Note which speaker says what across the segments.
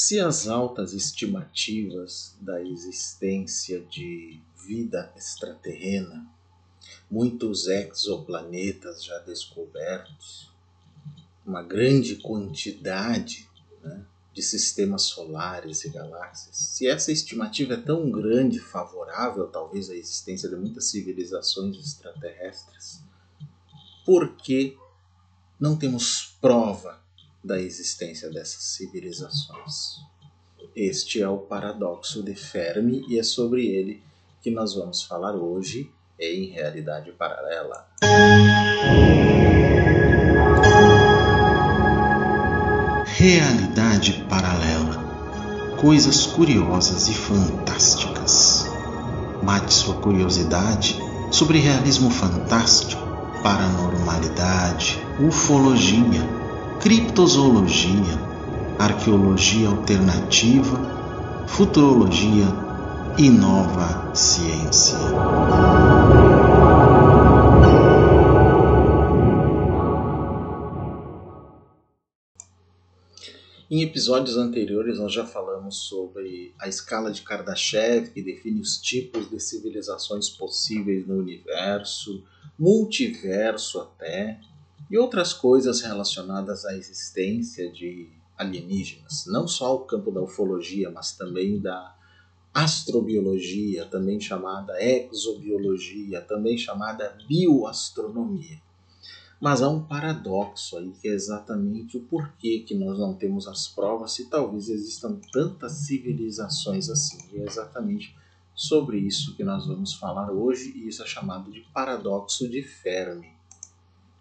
Speaker 1: Se as altas estimativas da existência de vida extraterrena, muitos exoplanetas já descobertos, uma grande quantidade, de sistemas solares e galáxias, se essa estimativa é tão grande, favorável talvez à existência de muitas civilizações extraterrestres, por que não temos prova da existência dessas civilizações? Este é o paradoxo de Fermi e é sobre ele que nós vamos falar hoje em Realidade Paralela.
Speaker 2: Realidade Paralela. Coisas curiosas e fantásticas. Mate sua curiosidade sobre realismo fantástico, paranormalidade, ufologia, criptozoologia, arqueologia alternativa, futurologia e nova ciência.
Speaker 1: Em episódios anteriores nós já falamos sobre a escala de Kardashev, que define os tipos de civilizações possíveis no universo, multiverso até, e outras coisas relacionadas à existência de alienígenas. Não só o campo da ufologia, mas também da astrobiologia, também chamada exobiologia, também chamada bioastronomia. Mas há um paradoxo aí, que é exatamente o porquê que nós não temos as provas se talvez existam tantas civilizações assim. E é exatamente sobre isso que nós vamos falar hoje, e isso é chamado de paradoxo de Fermi.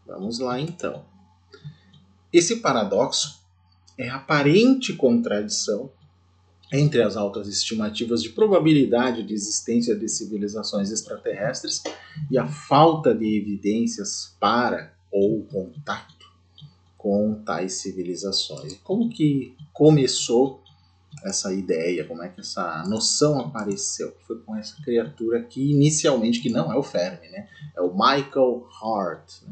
Speaker 1: Vamos lá então. Esse paradoxo é a aparente contradição entre as altas estimativas de probabilidade de existência de civilizações extraterrestres e a falta de evidências para ou contato com tais civilizações. Como que começou essa ideia? Como é que essa noção apareceu? Foi com essa criatura que inicialmente, que não é o Fermi, é o Michael Hart.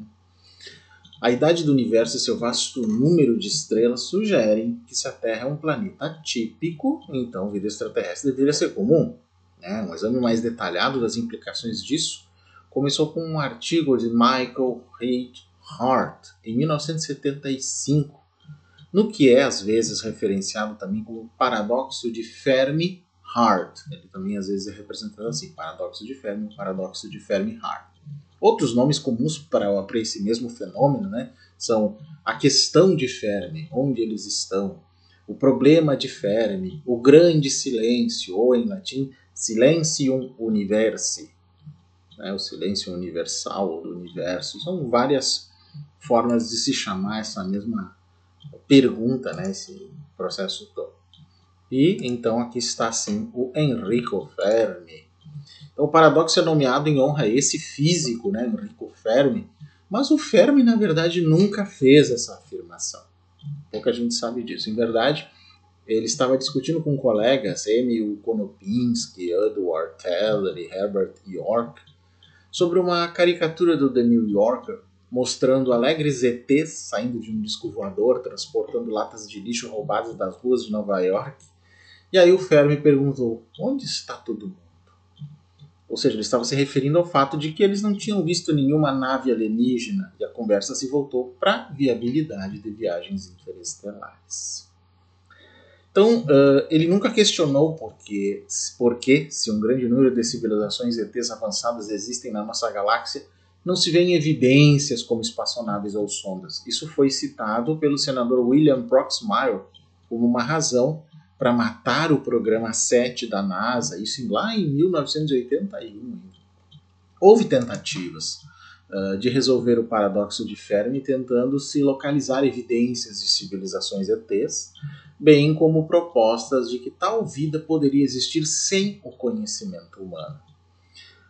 Speaker 1: A idade do universo e seu vasto número de estrelas sugerem que se a Terra é um planeta típico, então vida extraterrestre deveria ser comum. Um exame mais detalhado das implicações disso começou com um artigo de Michael Hart, em 1975, no que é às vezes referenciado também como paradoxo de Fermi-Hart. Ele também às vezes é representado assim, paradoxo de Fermi, paradoxo de Fermi-Hart. Outros nomes comuns para esse mesmo fenômeno, são a questão de Fermi, onde eles estão, o problema de Fermi, o grande silêncio, ou em latim, silentium universi, o silêncio universal do universo. São várias formas de se chamar essa mesma pergunta, esse processo todo. E então aqui está assim o Enrico Fermi. Então, o paradoxo é nomeado em honra a esse físico, Enrico Fermi, mas o Fermi, na verdade, nunca fez essa afirmação. Pouca gente sabe disso. Em verdade, ele estava discutindo com colegas, Emil Konopinski, Edward Teller e Herbert York, sobre uma caricatura do The New Yorker, mostrando alegres ETs saindo de um disco voador, transportando latas de lixo roubadas das ruas de Nova York. E aí o Fermi perguntou, onde está todo mundo? Ou seja, ele estava se referindo ao fato de que eles não tinham visto nenhuma nave alienígena, e a conversa se voltou para a viabilidade de viagens interestelares. Então, ele nunca questionou por que, se um grande número de civilizações ETs avançadas existem na nossa galáxia, não se vê em evidências como espaçonaves ou sondas. Isso foi citado pelo senador William Proxmire como uma razão para matar o programa 7 da NASA, isso lá em 1981. Houve tentativas de resolver o paradoxo de Fermi tentando se localizar evidências de civilizações ETs, bem como propostas de que tal vida poderia existir sem o conhecimento humano.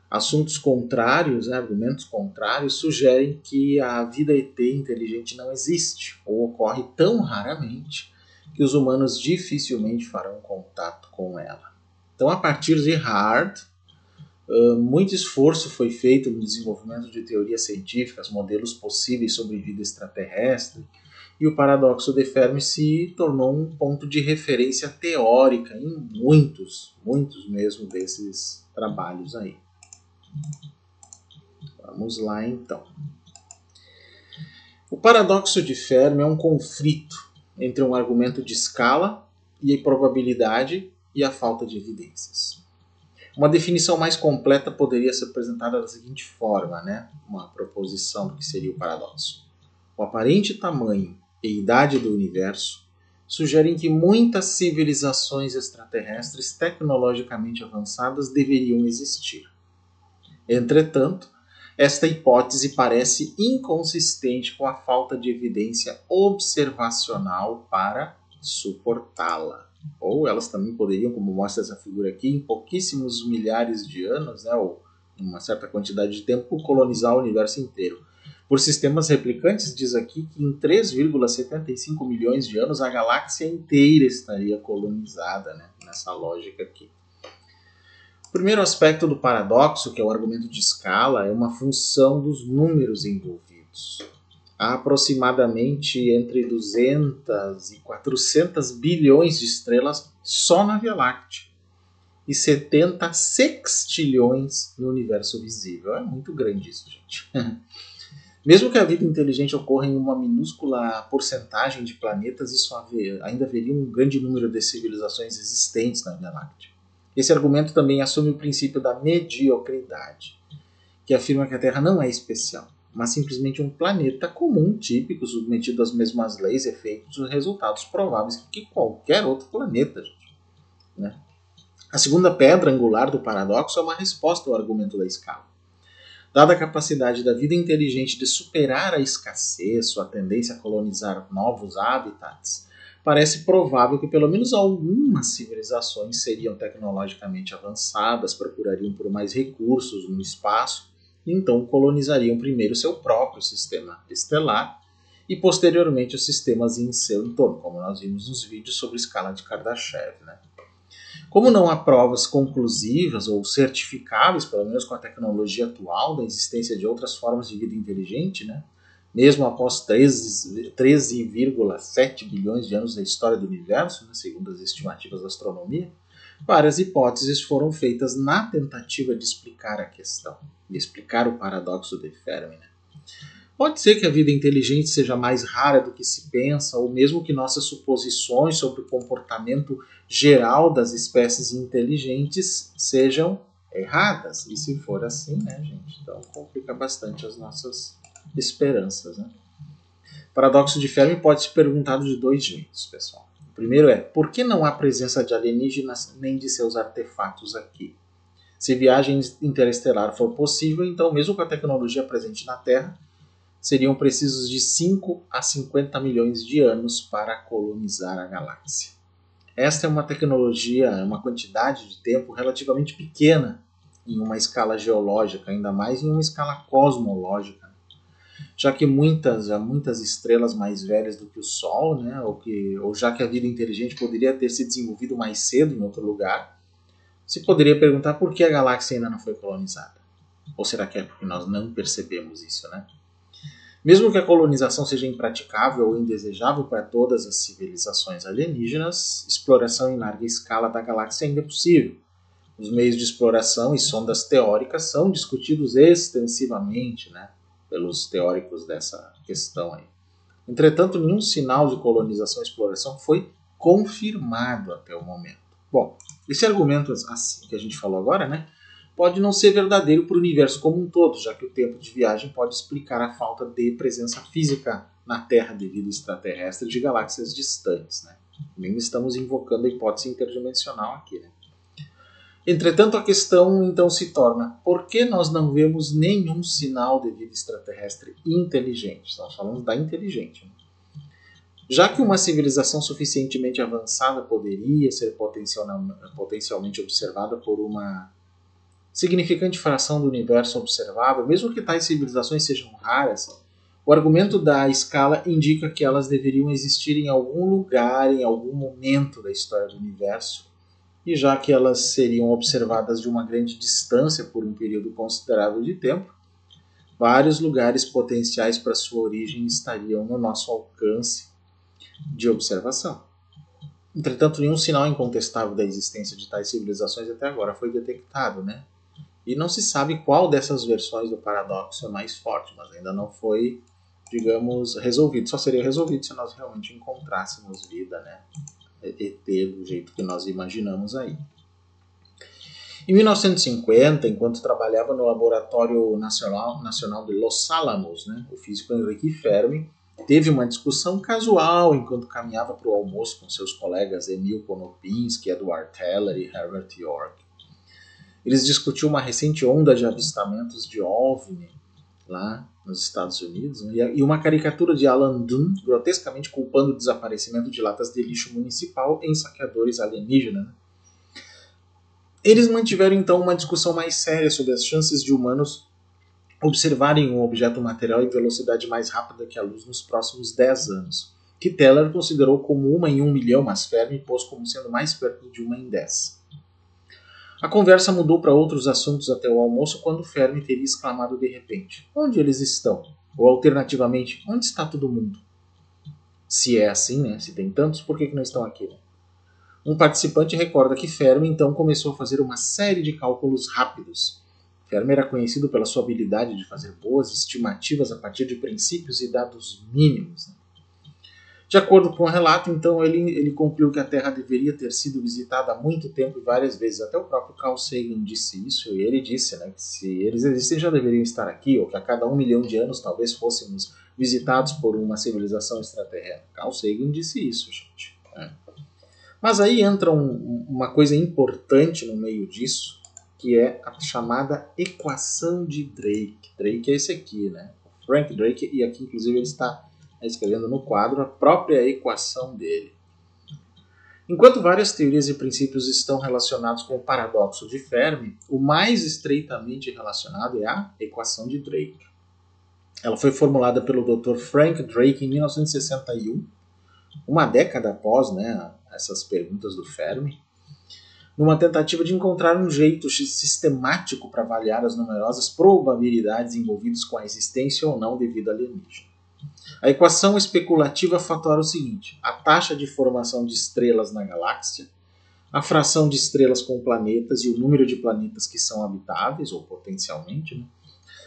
Speaker 1: Assuntos contrários, argumentos contrários, sugerem que a vida ET inteligente não existe, ou ocorre tão raramente que os humanos dificilmente farão contato com ela. Então, a partir de Hart, muito esforço foi feito no desenvolvimento de teorias científicas, modelos possíveis sobre vida extraterrestre, e o paradoxo de Fermi se tornou um ponto de referência teórica em muitos mesmo desses trabalhos aí. Vamos lá então. O paradoxo de Fermi é um conflito entre um argumento de escala e a probabilidade e a falta de evidências. Uma definição mais completa poderia ser apresentada da seguinte forma, né? Uma proposição do que seria o paradoxo. O aparente tamanho e idade do universo sugerem que muitas civilizações extraterrestres tecnologicamente avançadas deveriam existir. Entretanto, esta hipótese parece inconsistente com a falta de evidência observacional para suportá-la. Ou elas também poderiam, como mostra essa figura aqui, em pouquíssimos milhares de anos, né, ou uma certa quantidade de tempo, colonizar o universo inteiro. Por sistemas replicantes, diz aqui que em 3,75 milhões de anos a galáxia inteira estaria colonizada, né, nessa lógica aqui. O primeiro aspecto do paradoxo, que é o argumento de escala, é uma função dos números envolvidos. Há aproximadamente entre 200 e 400 bilhões de estrelas só na Via Láctea e 70 sextilhões no universo visível. É muito grande isso, gente. Mesmo que a vida inteligente ocorra em uma minúscula porcentagem de planetas, isso ainda haveria um grande número de civilizações existentes na Via Láctea. Esse argumento também assume o princípio da mediocridade, que afirma que a Terra não é especial, mas simplesmente um planeta comum, típico, submetido às mesmas leis, efeitos e resultados prováveis que qualquer outro planeta. Gente, né? A segunda pedra angular do paradoxo é uma resposta ao argumento da escala. Dada a capacidade da vida inteligente de superar a escassez, sua tendência a colonizar novos habitats, parece provável que pelo menos algumas civilizações seriam tecnologicamente avançadas, procurariam por mais recursos no espaço, e então colonizariam primeiro seu próprio sistema estelar e posteriormente os sistemas em seu entorno, como nós vimos nos vídeos sobre a escala de Kardashev, né? Como não há provas conclusivas ou certificáveis, pelo menos com a tecnologia atual, da existência de outras formas de vida inteligente, né? Mesmo após 13,7 bilhões de anos da história do universo, né, segundo as estimativas da astronomia, várias hipóteses foram feitas na tentativa de explicar a questão, de explicar o paradoxo de Fermi. Né? Pode ser que a vida inteligente seja mais rara do que se pensa, ou mesmo que nossas suposições sobre o comportamento geral das espécies inteligentes sejam erradas. E se for assim, né, gente? Então complica bastante as nossas esperanças. Né? O paradoxo de Fermi pode ser perguntado de dois jeitos, pessoal. O primeiro é, por que não há presença de alienígenas nem de seus artefatos aqui? Se viagem interestelar for possível, então mesmo com a tecnologia presente na Terra, seriam precisos de 5 a 50 milhões de anos para colonizar a galáxia. Esta é uma tecnologia, uma quantidade de tempo relativamente pequena em uma escala geológica, ainda mais em uma escala cosmológica, já que muitas estrelas mais velhas do que o Sol, né, ou já que a vida inteligente poderia ter se desenvolvido mais cedo em outro lugar, se poderia perguntar por que a galáxia ainda não foi colonizada. Ou será que é porque nós não percebemos isso, né? Mesmo que a colonização seja impraticável ou indesejável para todas as civilizações alienígenas, exploração em larga escala da galáxia ainda é possível. Os meios de exploração e sondas teóricas são discutidos extensivamente, né, pelos teóricos dessa questão aí. Entretanto, nenhum sinal de colonização e exploração foi confirmado até o momento. Bom, esse argumento assim que a gente falou agora, né, pode não ser verdadeiro para o universo como um todo, já que o tempo de viagem pode explicar a falta de presença física na Terra devido ao extraterrestre de galáxias distantes. Né? Nem estamos invocando a hipótese interdimensional aqui. Né? Entretanto, a questão então se torna, por que nós não vemos nenhum sinal de vida extraterrestre inteligente? Estamos falando da inteligente. Né? Já que uma civilização suficientemente avançada poderia ser potencialmente observada por uma significante fração do universo observável, mesmo que tais civilizações sejam raras, o argumento da escala indica que elas deveriam existir em algum lugar, em algum momento da história do universo, e já que elas seriam observadas de uma grande distância por um período considerável de tempo, vários lugares potenciais para sua origem estariam no nosso alcance de observação. Entretanto, nenhum sinal incontestável da existência de tais civilizações até agora foi detectado, né? E não se sabe qual dessas versões do paradoxo é mais forte, mas ainda não foi, digamos, resolvido. Só seria resolvido se nós realmente encontrássemos vida, né? ET do jeito que nós imaginamos aí. Em 1950, enquanto trabalhava no Laboratório Nacional de Los Alamos, né, o físico Henrique Fermi teve uma discussão casual enquanto caminhava para o almoço com seus colegas Emil Konopinski, Edward Teller e Herbert York. Eles discutiam uma recente onda de avistamentos de OVNI lá nos Estados Unidos, né, e uma caricatura de Alan Dunn grotescamente culpando o desaparecimento de latas de lixo municipal em saqueadores alienígenas. Né. Eles mantiveram então uma discussão mais séria sobre as chances de humanos observarem um objeto material em velocidade mais rápida que a luz nos próximos 10 anos, que Teller considerou como 1 em 1 milhão, mas Fermi pôs como sendo mais perto de 1 em 10. A conversa mudou para outros assuntos até o almoço, quando Fermi teria exclamado de repente: onde eles estão? Ou alternativamente, onde está todo mundo? Se é assim, né? Se tem tantos, por que não estão aqui? Né? Um participante recorda que Fermi então começou a fazer uma série de cálculos rápidos. Fermi era conhecido pela sua habilidade de fazer boas estimativas a partir de princípios e dados mínimos. De acordo com o relato, então, ele concluiu que a Terra deveria ter sido visitada há muito tempo e várias vezes. Até o próprio Carl Sagan disse isso, e ele disse, né, que se eles existem já deveriam estar aqui, ou que a cada 1 milhão de anos talvez fôssemos visitados por uma civilização extraterrena. Carl Sagan disse isso, gente. Né? Mas aí entra uma coisa importante no meio disso, que é a chamada equação de Drake. Drake é esse aqui, né? Frank Drake, e aqui inclusive ele está escrevendo no quadro a própria equação dele. Enquanto várias teorias e princípios estão relacionados com o paradoxo de Fermi, o mais estreitamente relacionado é a equação de Drake. Ela foi formulada pelo Dr. Frank Drake em 1961, uma década após, né, essas perguntas do Fermi, numa tentativa de encontrar um jeito sistemático para avaliar as numerosas probabilidades envolvidas com a existência ou não de vida alienígena. A equação especulativa fatora o seguinte: a taxa de formação de estrelas na galáxia, a fração de estrelas com planetas e o número de planetas que são habitáveis, ou potencialmente, né?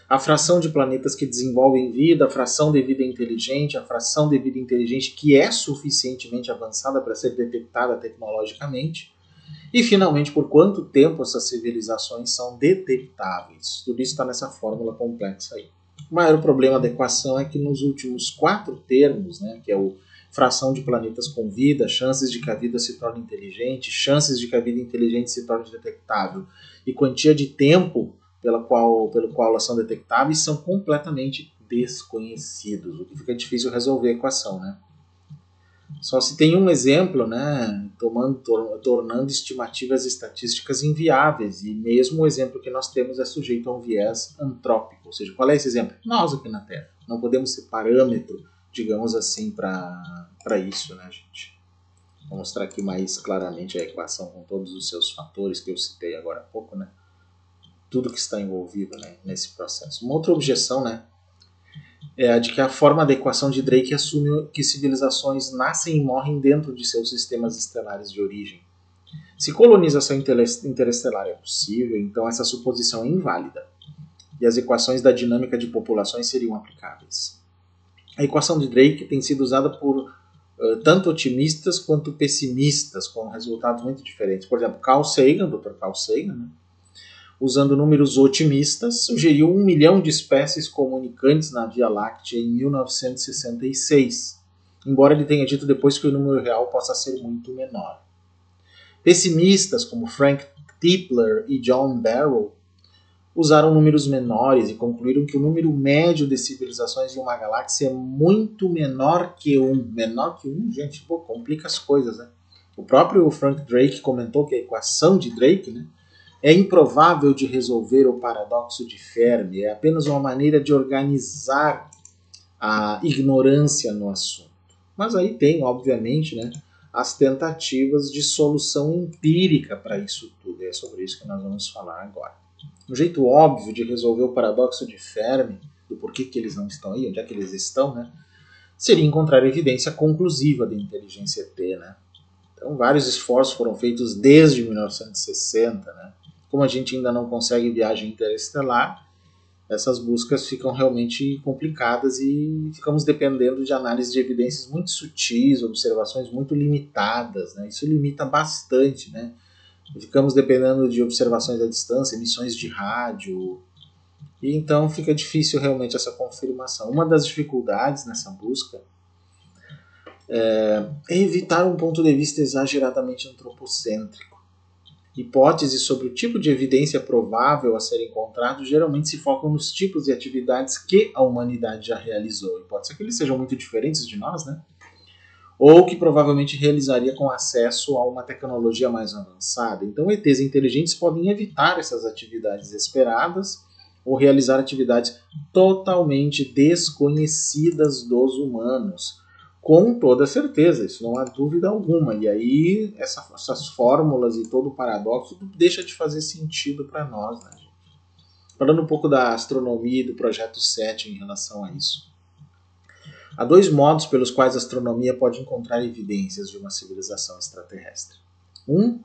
Speaker 1: A fração de planetas que desenvolvem vida, a fração de vida inteligente, a fração de vida inteligente que é suficientemente avançada para ser detectada tecnologicamente, e, finalmente, por quanto tempo essas civilizações são detectáveis. Tudo isso está nessa fórmula complexa aí. O maior problema da equação é que nos últimos 4 termos, né, que é o fração de planetas com vida, chances de que a vida se torne inteligente, chances de que a vida inteligente se torne detectável e quantia de tempo pelo qual elas são detectáveis, são completamente desconhecidos, o que fica difícil resolver a equação, né? Só se tem um exemplo, né, tornando estimativas estatísticas inviáveis, e mesmo o exemplo que nós temos é sujeito a um viés antrópico. Ou seja, qual é esse exemplo? Nós aqui na Terra. Não podemos ser parâmetro, digamos assim, para isso, né, gente? Vou mostrar aqui mais claramente a equação com todos os seus fatores que eu citei agora há pouco, né? Tudo que está envolvido, né, nesse processo. Uma outra objeção, né, é a de que a forma da equação de Drake assume que civilizações nascem e morrem dentro de seus sistemas estelares de origem. Se colonização interestelar é possível, então essa suposição é inválida, e as equações da dinâmica de populações seriam aplicáveis. A equação de Drake tem sido usada por tanto otimistas quanto pessimistas, com resultados muito diferentes. Por exemplo, Carl Sagan, Dr. Carl Sagan, né, usando números otimistas, sugeriu 1 milhão de espécies comunicantes na Via Láctea em 1966, embora ele tenha dito depois que o número real possa ser muito menor. Pessimistas como Frank Tipler e John Barrow usaram números menores e concluíram que o número médio de civilizações em uma galáxia é muito menor que 1. Menor que 1, gente, pô, complica as coisas, né? O próprio Frank Drake comentou que a equação de Drake, né, é improvável de resolver o paradoxo de Fermi, é apenas uma maneira de organizar a ignorância no assunto. Mas aí tem, obviamente, né, as tentativas de solução empírica para isso tudo, e é sobre isso que nós vamos falar agora. Um jeito óbvio de resolver o paradoxo de Fermi, do porquê que eles não estão aí, onde é que eles estão, né, seria encontrar evidência conclusiva da inteligência ET, né? Então, vários esforços foram feitos desde 1960, né? Como a gente ainda não consegue viagem interestelar, essas buscas ficam realmente complicadas e ficamos dependendo de análise de evidências muito sutis, observações muito limitadas, né? Isso limita bastante, né? Ficamos dependendo de observações à distância, emissões de rádio, e então fica difícil realmente essa confirmação. Uma das dificuldades nessa busca é evitar um ponto de vista exageradamente antropocêntrico. Hipóteses sobre o tipo de evidência provável a ser encontrado geralmente se focam nos tipos de atividades que a humanidade já realizou. E pode ser que eles sejam muito diferentes de nós, né? Ou que provavelmente realizaria com acesso a uma tecnologia mais avançada. Então, ETs inteligentes podem evitar essas atividades esperadas ou realizar atividades totalmente desconhecidas dos humanos. Com toda certeza, isso não há dúvida alguma. E aí essas fórmulas e todo o paradoxo deixa de fazer sentido para nós, né, gente? Falando um pouco da astronomia e do projeto SET em relação a isso. Há dois modos pelos quais a astronomia pode encontrar evidências de uma civilização extraterrestre. Um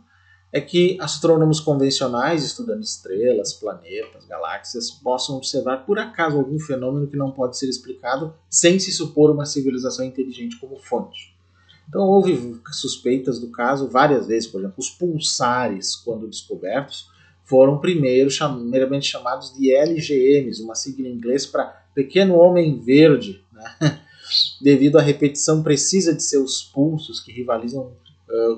Speaker 1: é que astrônomos convencionais, estudando estrelas, planetas, galáxias, possam observar por acaso algum fenômeno que não pode ser explicado sem se supor uma civilização inteligente como fonte. Então houve suspeitas do caso várias vezes. Por exemplo, os pulsares, quando descobertos, foram primeiramente chamados de LGMs, uma sigla em inglês para Pequeno Homem Verde, né? Devido à repetição precisa de seus pulsos que rivalizam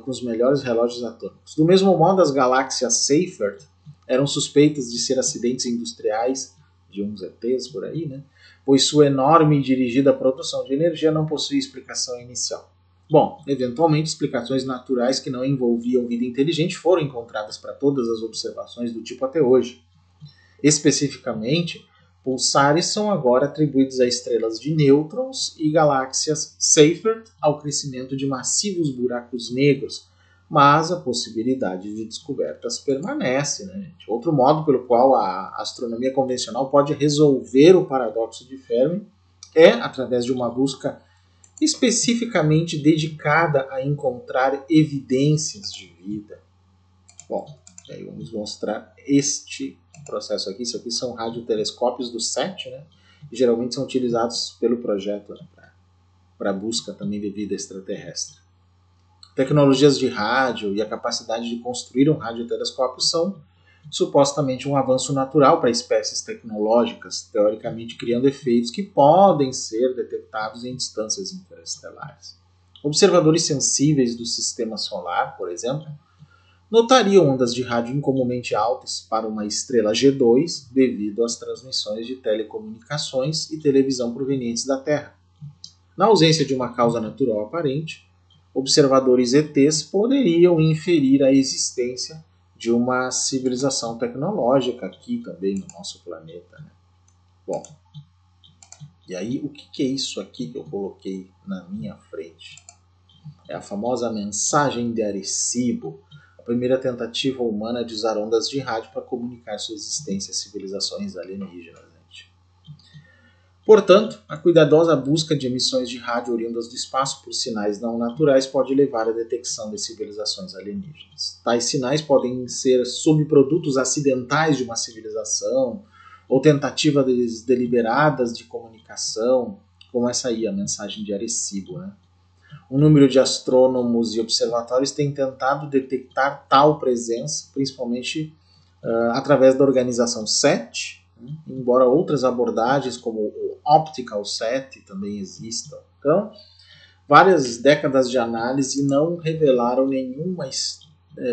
Speaker 1: com os melhores relógios atômicos. Do mesmo modo, as galáxias Seyfert eram suspeitas de ser acidentes industriais de uns ETs por aí, né? Pois sua enorme e dirigida produção de energia não possui explicação inicial. Bom, eventualmente explicações naturais que não envolviam vida inteligente foram encontradas para todas as observações do tipo até hoje. Especificamente, pulsares são agora atribuídos a estrelas de nêutrons e galáxias Seyfert ao crescimento de massivos buracos negros, mas a possibilidade de descobertas permanece, né, gente? Outro modo pelo qual a astronomia convencional pode resolver o paradoxo de Fermi é através de uma busca especificamente dedicada a encontrar evidências de vida. Bom, aí vamos mostrar este processo aqui. Isso aqui são radiotelescópios do SET, né? E geralmente são utilizados pelo projeto, né, para busca também de vida extraterrestre. Tecnologias de rádio e a capacidade de construir um radiotelescópio são supostamente um avanço natural para espécies tecnológicas, teoricamente criando efeitos que podem ser detectados em distâncias interestelares. Observadores sensíveis do sistema solar, por exemplo, notariam ondas de rádio incomumente altas para uma estrela G2 devido às transmissões de telecomunicações e televisão provenientes da Terra. Na ausência de uma causa natural aparente, observadores ETs poderiam inferir a existência de uma civilização tecnológica aqui também no nosso planeta, né? Bom, e aí o que é isso aqui que eu coloquei na minha frente? É a famosa mensagem de Arecibo, a primeira tentativa humana de usar ondas de rádio para comunicar sua existência a civilizações alienígenas. Portanto, a cuidadosa busca de emissões de rádio oriundas do espaço por sinais não naturais pode levar à detecção de civilizações alienígenas. Tais sinais podem ser subprodutos acidentais de uma civilização ou tentativas deliberadas de comunicação, como essa aí, a mensagem de Arecibo, né? Um número de astrônomos e observatórios tem tentado detectar tal presença, principalmente através da organização SET, embora outras abordagens como o Optical SET também existam. Então, várias décadas de análise não revelaram nenhuma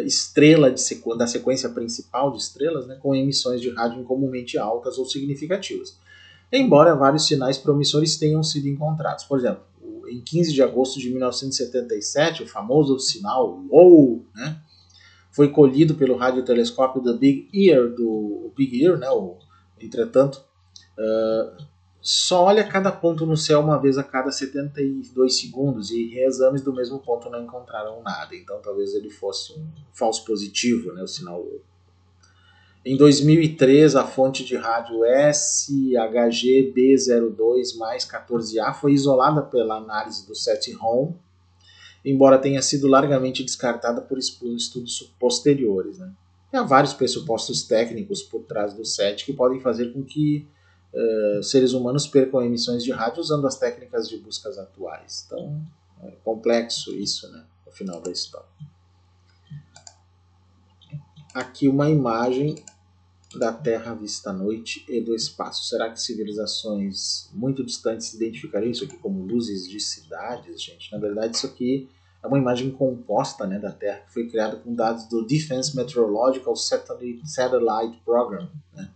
Speaker 1: estrela da sequência principal de estrelas, né, com emissões de rádio incomumente altas ou significativas, embora vários sinais promissores tenham sido encontrados. Por exemplo, em 15 de agosto de 1977, o famoso sinal WOW, né, foi colhido pelo radiotelescópio do Big Ear, né, entretanto, só olha cada ponto no céu uma vez a cada 72 segundos e reexames do mesmo ponto não encontraram nada. Então talvez ele fosse um falso positivo, né, o sinal WOW. Em 2003, a fonte de rádio SHG-B02+14A foi isolada pela análise do set home, embora tenha sido largamente descartada por estudos posteriores, né? Há vários pressupostos técnicos por trás do set que podem fazer com que seres humanos percam emissões de rádio usando as técnicas de buscas atuais. Então, é complexo isso, né, no final da história. Aqui uma imagem da Terra vista à noite e do espaço. Será que civilizações muito distantes identificariam isso aqui como luzes de cidades, gente? Na verdade, isso aqui é uma imagem composta, né, da Terra, que foi criada com dados do Defense Meteorological Satellite Program, né?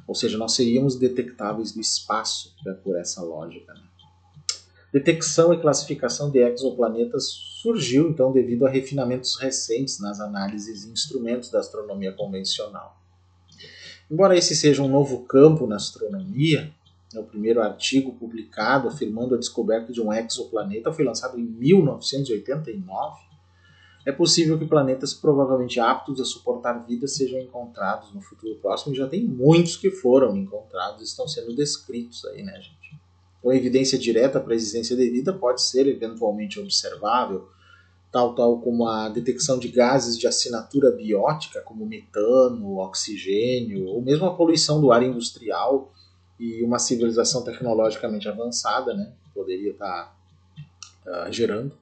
Speaker 1: Ou seja, nós seríamos detectáveis do espaço, né, por essa lógica, né? Detecção e classificação de exoplanetas surgiu, então, devido a refinamentos recentes nas análises e instrumentos da astronomia convencional. Embora esse seja um novo campo na astronomia, o primeiro artigo publicado afirmando a descoberta de um exoplaneta foi lançado em 1989, é possível que planetas provavelmente aptos a suportar vida sejam encontrados no futuro próximo, e já tem muitos que foram encontrados e estão sendo descritos aí, né, gente? Então, a evidência direta para a existência de vida pode ser eventualmente observável, tal como a detecção de gases de assinatura biótica, como metano, oxigênio, ou mesmo a poluição do ar industrial e uma civilização tecnologicamente avançada, né, poderia estar gerando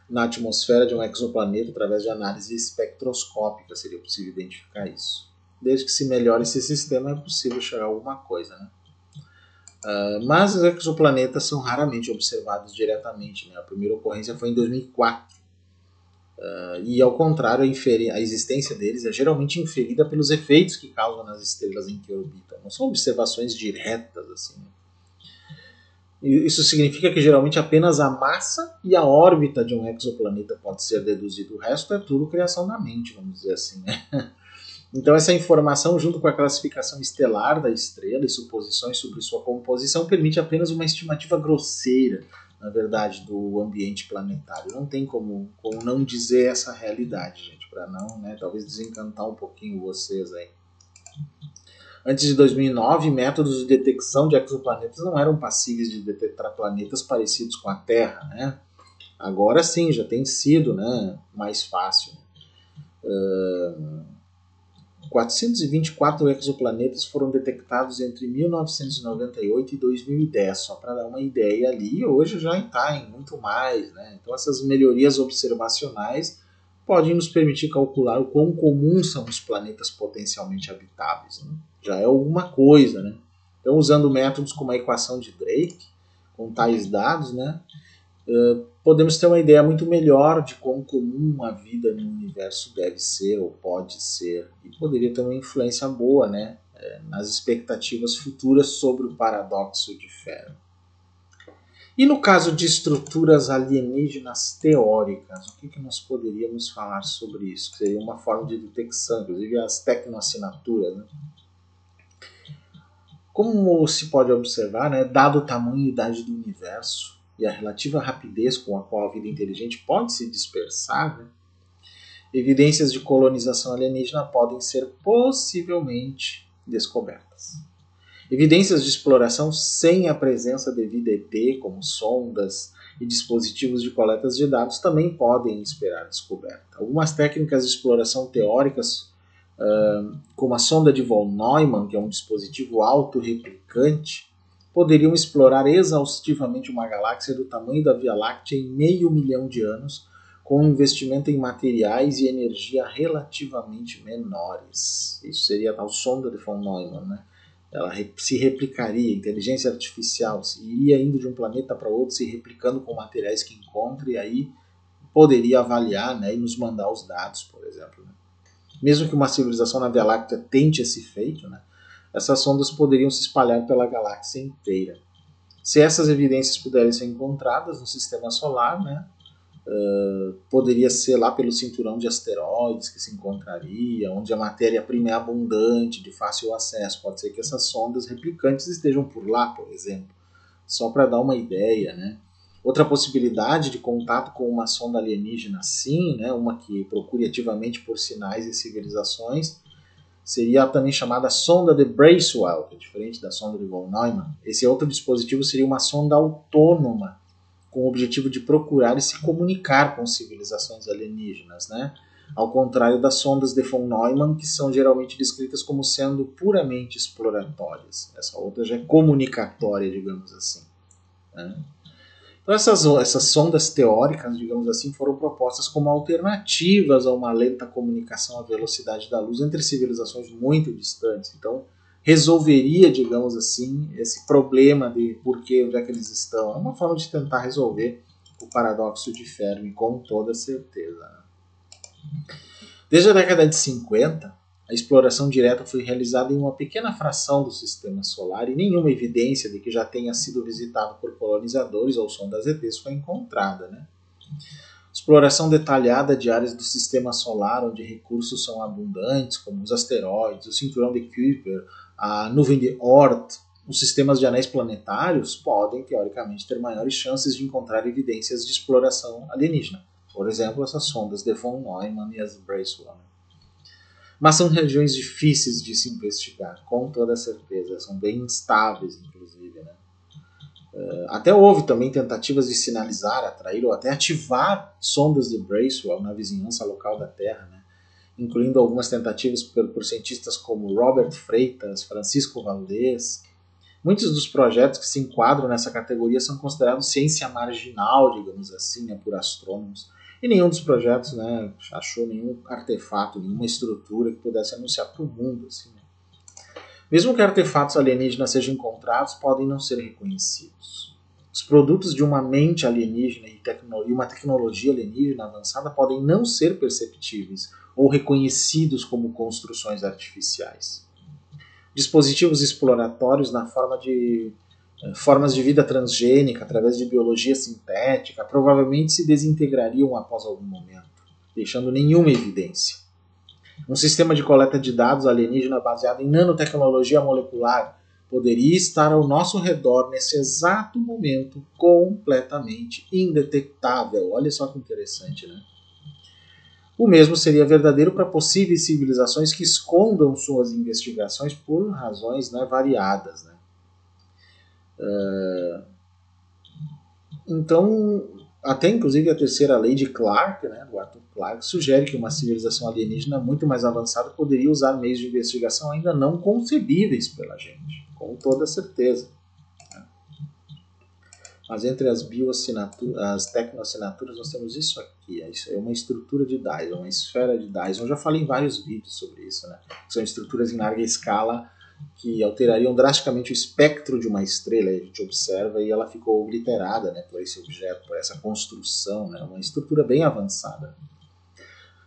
Speaker 1: na atmosfera de um exoplaneta através de análise espectroscópica, seria possível identificar isso. Desde que se melhore esse sistema é possível chegar a alguma coisa, né? Mas os exoplanetas são raramente observados diretamente, né? A primeira ocorrência foi em 2004. E ao contrário, a existência deles é geralmente inferida pelos efeitos que causam nas estrelas em que orbitam. Não são observações diretas, assim, né? Isso significa que geralmente apenas a massa e a órbita de um exoplaneta pode ser deduzido. O resto é tudo criação da mente, vamos dizer assim, né? Então essa informação, junto com a classificação estelar da estrela e suposições sobre sua composição, permite apenas uma estimativa grosseira, na verdade, do ambiente planetário. Não tem como não dizer essa realidade, gente, para não, né, talvez desencantar um pouquinho vocês aí. Antes de 2009, métodos de detecção de exoplanetas não eram passíveis de detectar planetas parecidos com a Terra, né? Agora sim, já tem sido, né, mais fácil. 424 exoplanetas foram detectados entre 1998 e 2010, só para dar uma ideia ali, hoje já está em muito mais, né? Então essas melhorias observacionais podem nos permitir calcular o quão comuns são os planetas potencialmente habitáveis, né? Já é alguma coisa, né? Então, usando métodos como a equação de Drake, com tais dados, né, podemos ter uma ideia muito melhor de quão comum a vida no universo deve ser ou pode ser, e poderia ter uma influência boa, né, nas expectativas futuras sobre o paradoxo de Fermi. E no caso de estruturas alienígenas teóricas, o que nós poderíamos falar sobre isso? Que seria uma forma de detecção, inclusive as tecnoassinaturas, né? Como se pode observar, né, dado o tamanho e idade do universo e a relativa rapidez com a qual a vida inteligente pode se dispersar, né, evidências de colonização alienígena podem ser possivelmente descobertas. Evidências de exploração sem a presença de vida ET, como sondas e dispositivos de coletas de dados, também podem esperar descoberta. Algumas técnicas de exploração teóricas, como a sonda de von Neumann, que é um dispositivo autorreplicante, poderiam explorar exaustivamente uma galáxia do tamanho da Via Láctea em 500 mil de anos, com um investimento em materiais e energia relativamente menores. Isso seria a tal sonda de von Neumann, né? Ela se replicaria, inteligência artificial, iria indo de um planeta para outro, se replicando com materiais que encontra, e aí poderia avaliar, né, e nos mandar os dados, por exemplo, né? Mesmo que uma civilização na Via Láctea tente esse feito, né, essas sondas poderiam se espalhar pela galáxia inteira. Se essas evidências puderem ser encontradas no sistema solar, né, poderia ser lá pelo cinturão de asteroides que se encontraria, onde a matéria-prima é abundante, de fácil acesso. Pode ser que essas sondas replicantes estejam por lá, por exemplo, só para dar uma ideia, né? Outra possibilidade de contato com uma sonda alienígena assim, né, uma que procure ativamente por sinais e civilizações, seria a também chamada sonda de Bracewell, que é diferente da sonda de von Neumann. Esse outro dispositivo seria uma sonda autônoma, com o objetivo de procurar e se comunicar com civilizações alienígenas, né? Ao contrário das sondas de von Neumann, que são geralmente descritas como sendo puramente exploratórias. Essa outra já é comunicatória, digamos assim, né? Então essas sondas teóricas, digamos assim, foram propostas como alternativas a uma lenta comunicação à velocidade da luz entre civilizações muito distantes. Então resolveria, digamos assim, esse problema de por que, onde é que eles estão. É uma forma de tentar resolver o paradoxo de Fermi, com toda certeza. Desde a década de 50, a exploração direta foi realizada em uma pequena fração do sistema solar e nenhuma evidência de que já tenha sido visitado por colonizadores ou sondas ETs foi encontrada, né? Exploração detalhada de áreas do sistema solar onde recursos são abundantes, como os asteroides, o cinturão de Kuiper, a nuvem de Oort, os sistemas de anéis planetários podem, teoricamente, ter maiores chances de encontrar evidências de exploração alienígena. Por exemplo, essas sondas de von Neumann e as Bracewell. Mas são regiões difíceis de se investigar, com toda certeza. São bem instáveis, inclusive, né? Até houve também tentativas de sinalizar, atrair ou até ativar sondas de Bracewell na vizinhança local da Terra, né? Incluindo algumas tentativas por cientistas como Robert Freitas, Francisco Valdés. Muitos dos projetos que se enquadram nessa categoria são considerados ciência marginal, digamos assim, né, por astrônomos. E nenhum dos projetos, né, achou nenhum artefato, nenhuma estrutura que pudesse anunciar para o mundo. Assim, né? Mesmo que artefatos alienígenas sejam encontrados, podem não ser reconhecidos. Os produtos de uma mente alienígena e uma tecnologia alienígena avançada podem não ser perceptíveis ou reconhecidos como construções artificiais. Dispositivos exploratórios na formas de vida transgênica, através de biologia sintética, provavelmente se desintegrariam após algum momento, deixando nenhuma evidência. Um sistema de coleta de dados alienígena baseado em nanotecnologia molecular poderia estar ao nosso redor nesse exato momento completamente indetectável. Olha só que interessante, né? O mesmo seria verdadeiro para possíveis civilizações que escondam suas investigações por razões, né, variadas, né? Então, até inclusive a terceira lei de Clarke, né, do Arthur Clarke, sugere que uma civilização alienígena muito mais avançada poderia usar meios de investigação ainda não concebíveis pela gente, com toda certeza. Mas entre as as tecnoassinaturas nós temos isso aqui. Isso é uma estrutura de Dyson, uma esfera de Dyson. Eu já falei em vários vídeos sobre isso, né? São estruturas em larga escala que alterariam drasticamente o espectro de uma estrela. A gente observa e ela ficou obliterada, né, por esse objeto, por essa construção, né? Uma estrutura bem avançada.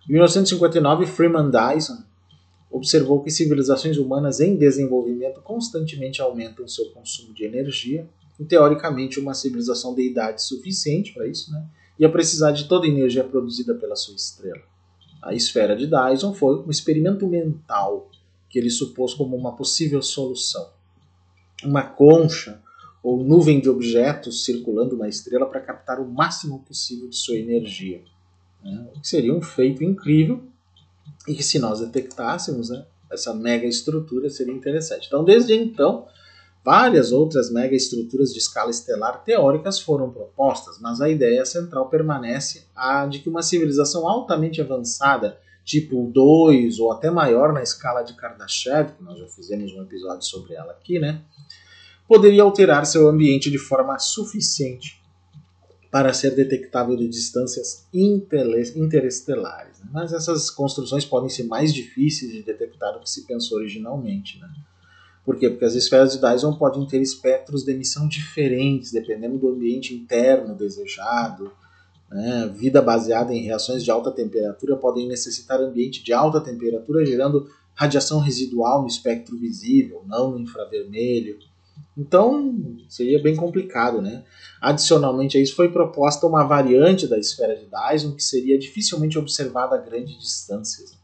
Speaker 1: Em 1959, Freeman Dyson observou que civilizações humanas em desenvolvimento constantemente aumentam seu consumo de energia. E, teoricamente, uma civilização de idade suficiente para isso, né, ia precisar de toda a energia produzida pela sua estrela. A esfera de Dyson foi um experimento mental que ele supôs como uma possível solução. Uma concha ou nuvem de objetos circulando uma estrela para captar o máximo possível de sua energia. Né, o que seria um feito incrível e que, se nós detectássemos, né, essa mega estrutura, seria interessante. Então, desde então, várias outras megaestruturas de escala estelar teóricas foram propostas, mas a ideia central permanece a de que uma civilização altamente avançada, tipo 2 ou até maior na escala de Kardashev, que nós já fizemos um episódio sobre ela aqui, né, poderia alterar seu ambiente de forma suficiente para ser detectável de distâncias interestelares. Né? Mas essas construções podem ser mais difíceis de detectar do que se pensou originalmente, né? Por quê? Porque as esferas de Dyson podem ter espectros de emissão diferentes, dependendo do ambiente interno desejado. Né? Vida baseada em reações de alta temperatura podem necessitar ambiente de alta temperatura, gerando radiação residual no espectro visível, não no infravermelho. Então, seria bem complicado, né? Adicionalmente a isso, foi proposta uma variante da esfera de Dyson que seria dificilmente observada a grandes distâncias.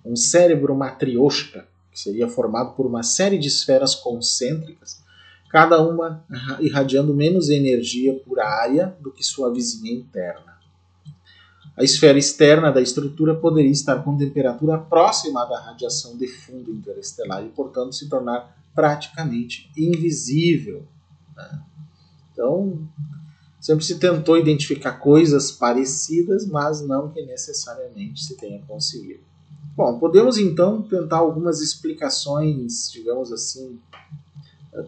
Speaker 1: Um cérebro matrioshka, que seria formado por uma série de esferas concêntricas, cada uma irradiando menos energia por área do que sua vizinha interna. a esfera externa da estrutura poderia estar com temperatura próxima da radiação de fundo interestelar e, portanto, se tornar praticamente invisível, né? Então, sempre se tentou identificar coisas parecidas, mas não que necessariamente se tenha conseguido. Bom, podemos então tentar algumas explicações, digamos assim,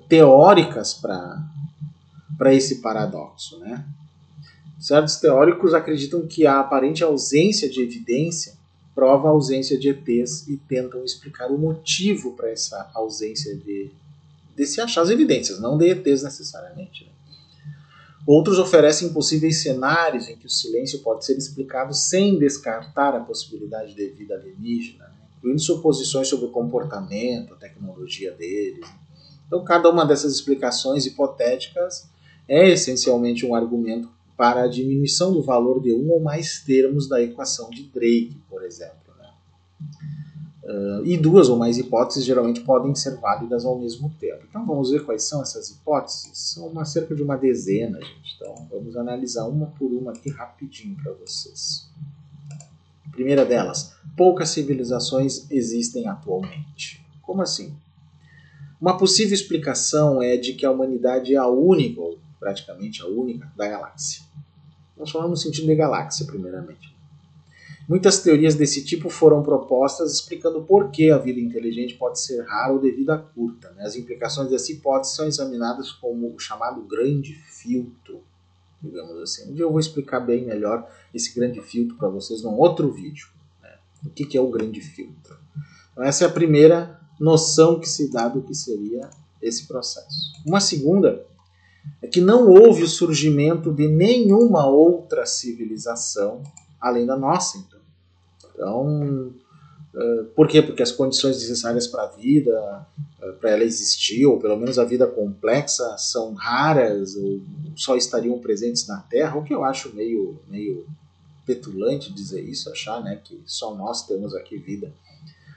Speaker 1: teóricas para esse paradoxo, né? Certos teóricos acreditam que a aparente ausência de evidência prova a ausência de ETs e tentam explicar o motivo para essa ausência de se achar as evidências, não de ETs necessariamente, né? Outros oferecem possíveis cenários em que o silêncio pode ser explicado sem descartar a possibilidade de vida alienígena, né? Incluindo suposições sobre o comportamento, a tecnologia deles. Então, cada uma dessas explicações hipotéticas é essencialmente um argumento para a diminuição do valor de um ou mais termos da equação de Drake, por exemplo, né? E duas ou mais hipóteses geralmente podem ser válidas ao mesmo tempo. Então vamos ver quais são essas hipóteses. São cerca de uma dezena, gente. Então vamos analisar uma por uma aqui rapidinho para vocês. Primeira delas, poucas civilizações existem atualmente. Como assim? Uma possível explicação é de que a humanidade é a única, ou praticamente a única, da galáxia. Nós falamos no sentido de galáxia, primeiramente. Muitas teorias desse tipo foram propostas explicando por que a vida inteligente pode ser rara ou de vida curta, né? As implicações dessa hipótese são examinadas como o chamado grande filtro, digamos assim. Um dia eu vou explicar bem melhor esse grande filtro para vocês num outro vídeo, né? O que é o grande filtro? Então, essa é a primeira noção que se dá do que seria esse processo. Uma segunda é que não houve o surgimento de nenhuma outra civilização além da nossa. Então, por quê? Porque as condições necessárias para a vida, para ela existir, ou pelo menos a vida complexa, são raras, ou só estariam presentes na Terra, o que eu acho meio petulante dizer isso, achar, né, que só nós temos aqui vida.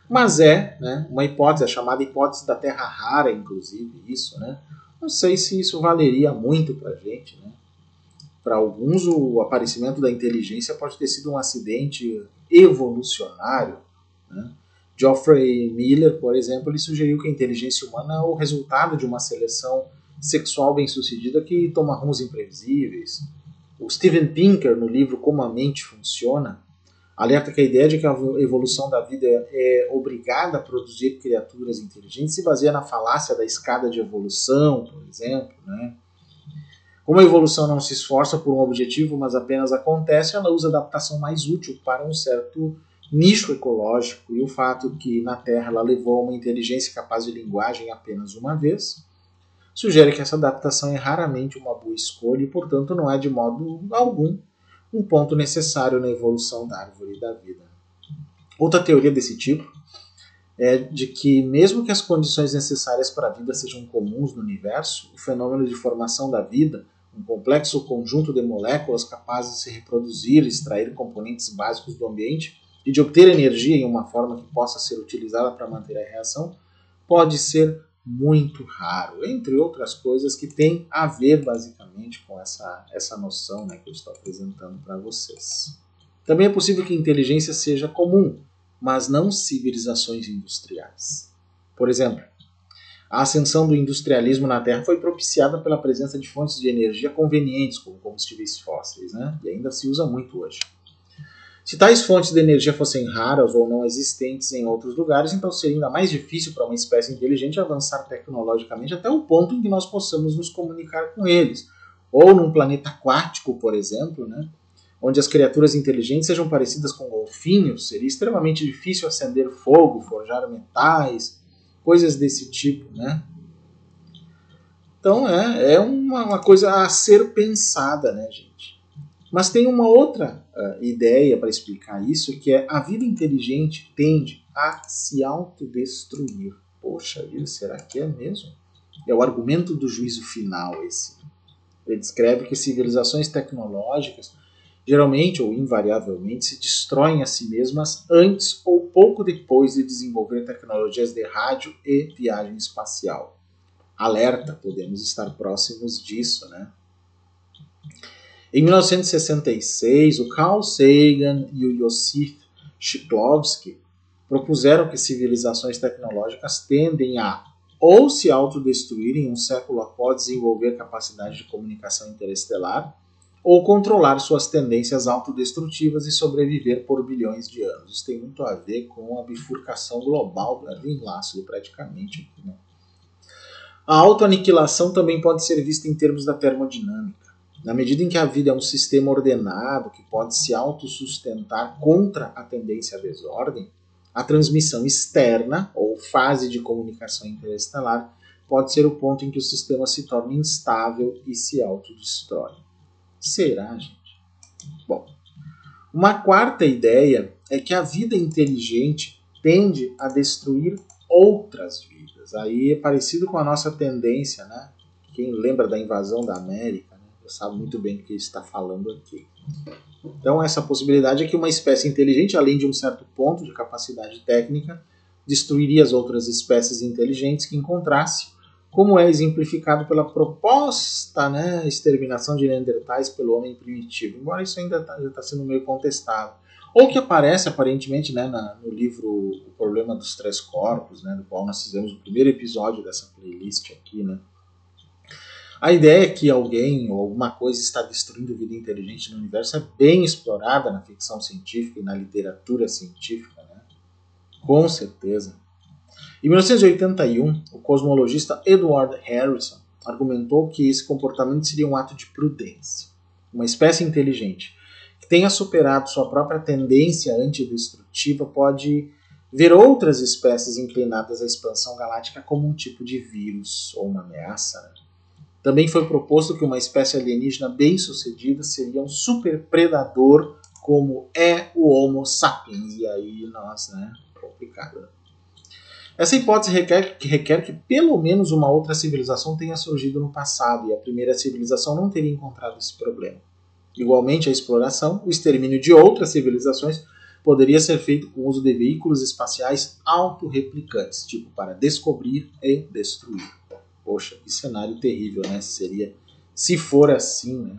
Speaker 1: Mas né, uma hipótese, a chamada hipótese da Terra rara, inclusive, isso, né? Não sei se isso valeria muito para a gente, né? Para alguns, o aparecimento da inteligência pode ter sido um acidente evolucionário, né? Geoffrey Miller, por exemplo, ele sugeriu que a inteligência humana é o resultado de uma seleção sexual bem-sucedida que toma rumos imprevisíveis. O Steven Pinker, no livro Como a Mente Funciona, alerta que a ideia de que a evolução da vida é obrigada a produzir criaturas inteligentes se baseia na falácia da escada de evolução, por exemplo, né? Como a evolução não se esforça por um objetivo, mas apenas acontece, ela usa a adaptação mais útil para um certo nicho ecológico, e o fato que na Terra ela levou a uma inteligência capaz de linguagem apenas uma vez, sugere que essa adaptação é raramente uma boa escolha e, portanto, não é de modo algum um ponto necessário na evolução da árvore da vida. Outra teoria desse tipo é de que, mesmo que as condições necessárias para a vida sejam comuns no universo, o fenômeno de formação da vida, um complexo conjunto de moléculas capazes de se reproduzir e extrair componentes básicos do ambiente e de obter energia em uma forma que possa ser utilizada para manter a reação, pode ser muito raro, entre outras coisas que tem a ver basicamente com essa noção, né, que eu estou apresentando para vocês. Também é possível que a inteligência seja comum, mas não civilizações industriais. Por exemplo, a ascensão do industrialismo na Terra foi propiciada pela presença de fontes de energia convenientes, como combustíveis fósseis, né? E ainda se usa muito hoje. Se tais fontes de energia fossem raras ou não existentes em outros lugares, então seria ainda mais difícil para uma espécie inteligente avançar tecnologicamente até o ponto em que nós possamos nos comunicar com eles. Ou num planeta aquático, por exemplo, né? Onde as criaturas inteligentes sejam parecidas com golfinhos, seria extremamente difícil acender fogo, forjar metais, coisas desse tipo, né? Então é uma coisa a ser pensada, né, gente? Mas tem uma outra ideia para explicar isso, que é a vida inteligente tende a se autodestruir. Poxa vida, será que é mesmo? É o argumento do juízo final esse. Ele descreve que civilizações tecnológicas geralmente ou invariavelmente se destroem a si mesmas antes ou pouco depois de desenvolver tecnologias de rádio e viagem espacial. Alerta, podemos estar próximos disso, né? Em 1966, o Carl Sagan e o Yosif Shklovsky propuseram que civilizações tecnológicas tendem a ou se autodestruírem um século após desenvolver capacidade de comunicação interestelar, ou controlar suas tendências autodestrutivas e sobreviver por bilhões de anos. Isso tem muito a ver com a bifurcação global do Erwin Laszlo, praticamente. Né? A autoaniquilação também pode ser vista em termos da termodinâmica. Na medida em que a vida é um sistema ordenado que pode se autossustentar contra a tendência à desordem, a transmissão externa, ou fase de comunicação interestelar, pode ser o ponto em que o sistema se torna instável e se autodestrói. Será, gente? Bom, uma quarta ideia é que a vida inteligente tende a destruir outras vidas. Aí é parecido com a nossa tendência, né? Quem lembra da invasão da América, né? Sabe muito bem do que está falando aqui. Então, essa possibilidade é que uma espécie inteligente, além de um certo ponto de capacidade técnica, destruiria as outras espécies inteligentes que encontrasse, como é exemplificado pela proposta, né, exterminação de Neandertais pelo homem primitivo, embora isso ainda está sendo meio contestado. Ou que aparece, aparentemente, né, no livro O Problema dos Três Corpos, né, do qual nós fizemos o primeiro episódio dessa playlist aqui, né. A ideia é que alguém ou alguma coisa está destruindo vida inteligente no universo é bem explorada na ficção científica e na literatura científica, né? Com certeza. Em 1981, o cosmologista Edward Harrison argumentou que esse comportamento seria um ato de prudência. Uma espécie inteligente que tenha superado sua própria tendência antidestrutiva pode ver outras espécies inclinadas à expansão galáctica como um tipo de vírus ou uma ameaça, né? Também foi proposto que uma espécie alienígena bem-sucedida seria um superpredador, como é o Homo sapiens. E aí nós, né, complicado. Essa hipótese requer que pelo menos uma outra civilização tenha surgido no passado, e a primeira civilização não teria encontrado esse problema. Igualmente, a exploração, o extermínio de outras civilizações, poderia ser feito com o uso de veículos espaciais autorreplicantes, tipo para descobrir e destruir. Poxa, que cenário terrível, né? Seria, se for assim, né?